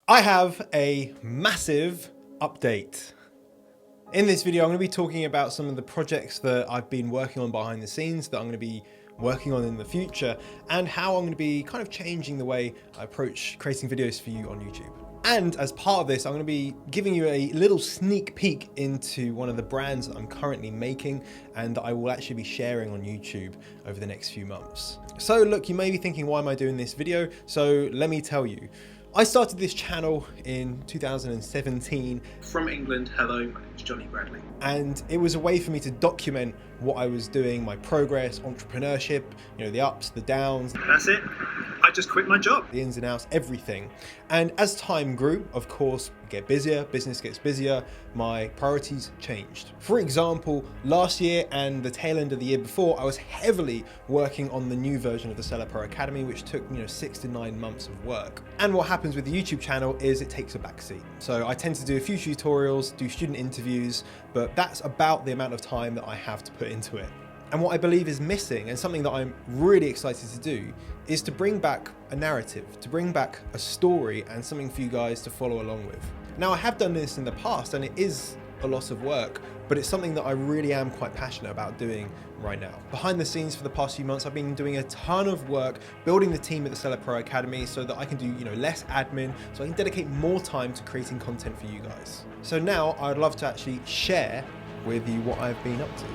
I have a massive update. In this video, I'm going to be talking about some of the projects that I've been working on behind the scenes that I'm going to be working on in the future, and how I'm going to be kind of changing the way I approach creating videos for you on YouTube. And as part of this, I'm going to be giving you a little sneak peek into one of the brands that I'm currently making and that I will actually be sharing on YouTube over the next few months. So look, you may be thinking, why am I doing this video? So let me tell you. I started this channel in 2017. From England, hello, my name's Jonny Bradley. And it was a way for me to document what I was doing, my progress, entrepreneurship, the ups, the downs. That's it. I just quit my job. The ins and outs, everything. And as time grew, of course, get busier, business gets busier, my priorities changed. For example, last year and the tail end of the year before, I was heavily working on the new version of the Seller Pro Academy, which took 6 to 9 months of work. And what happens with the YouTube channel is it takes a backseat. So I tend to do a few tutorials, do student interviews, but that's about the amount of time that I have to put into it. And what I believe is missing, and something that I'm really excited to do, is to bring back a narrative, to bring back a story and something for you guys to follow along with. Now, I have done this in the past and it is a lot of work, but it's something that I really am quite passionate about doing right now. Behind the scenes for the past few months, I've been doing a ton of work building the team at the Seller Pro Academy so that I can do less admin, so I can dedicate more time to creating content for you guys. So now I'd love to actually share with you what I've been up to.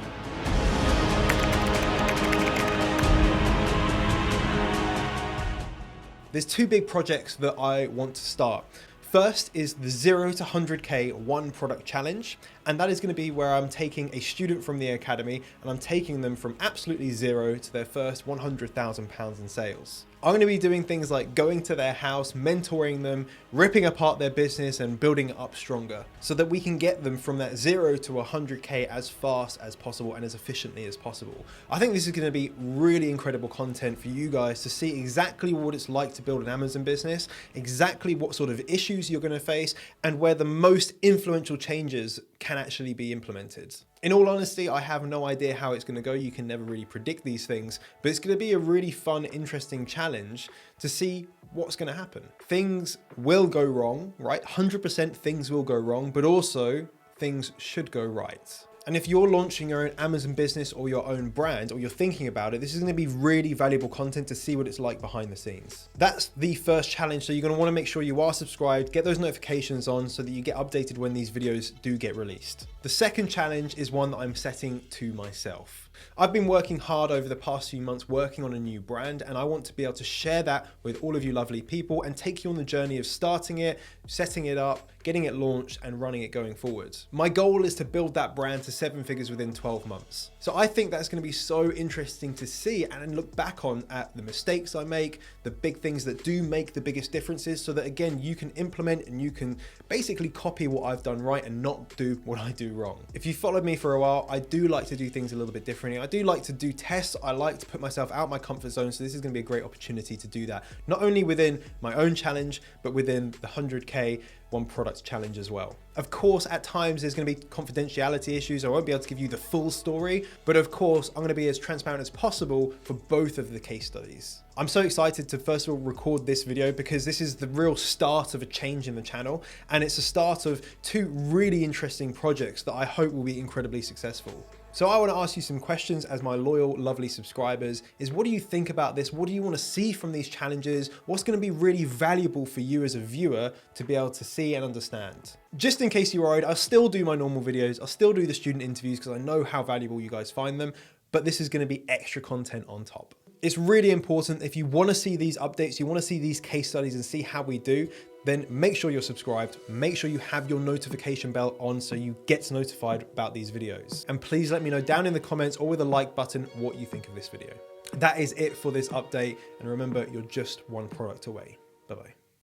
There's two big projects that I want to start. First is the 0 to 100K one product challenge. And that is going to be where I'm taking a student from the Academy and I'm taking them from absolutely zero to their first £100,000 in sales. I'm going to be doing things like going to their house, mentoring them, ripping apart their business and building it up stronger so that we can get them from that 0 to 100K as fast as possible and as efficiently as possible. I think this is going to be really incredible content for you guys to see exactly what it's like to build an Amazon business, exactly what sort of issues you're going to face, and where the most influential changes can actually be implemented. In all honesty, I have no idea how it's going to go. You can never really predict these things, but it's going to be a really fun, interesting challenge to see what's going to happen. Things will go wrong, right? 100% things will go wrong, but also things should go right. And if you're launching your own Amazon business or your own brand, or you're thinking about it, this is going to be really valuable content to see what it's like behind the scenes. That's the first challenge. So you're going to want to make sure you are subscribed, get those notifications on so that you get updated when these videos do get released. The second challenge is one that I'm setting to myself. I've been working hard over the past few months working on a new brand, and I want to be able to share that with all of you lovely people and take you on the journey of starting it, setting it up, getting it launched and running it going forwards. My goal is to build that brand to 7 figures within 12 months. So I think that's going to be so interesting to see and look back on at the mistakes I make, the big things that do make the biggest differences, so that again, you can implement and you can basically copy what I've done right and not do what I do wrong. If you followed me for a while, I do like to do things a little bit differently. I do like to do tests. I like to put myself out my comfort zone. So this is going to be a great opportunity to do that, not only within my own challenge, but within the 100K one product challenge as well. Of course, at times there's going to be confidentiality issues. I won't be able to give you the full story, but of course, I'm going to be as transparent as possible for both of the case studies. I'm so excited to first of all record this video because this is the real start of a change in the channel, and it's a start of two really interesting projects that I hope will be incredibly successful. So I want to ask you some questions as my loyal, lovely subscribers is, what do you think about this? What do you want to see from these challenges? What's going to be really valuable for you as a viewer to be able to see and understand? Just in case you're worried, I'll still do my normal videos. I'll still do the student interviews because I know how valuable you guys find them, but this is going to be extra content on top. It's really important. If you want to see these updates, you want to see these case studies and see how we do, then make sure you're subscribed. Make sure you have your notification bell on so you get notified about these videos. And please let me know down in the comments or with a like button what you think of this video. That is it for this update. And remember, you're just one product away. Bye-bye.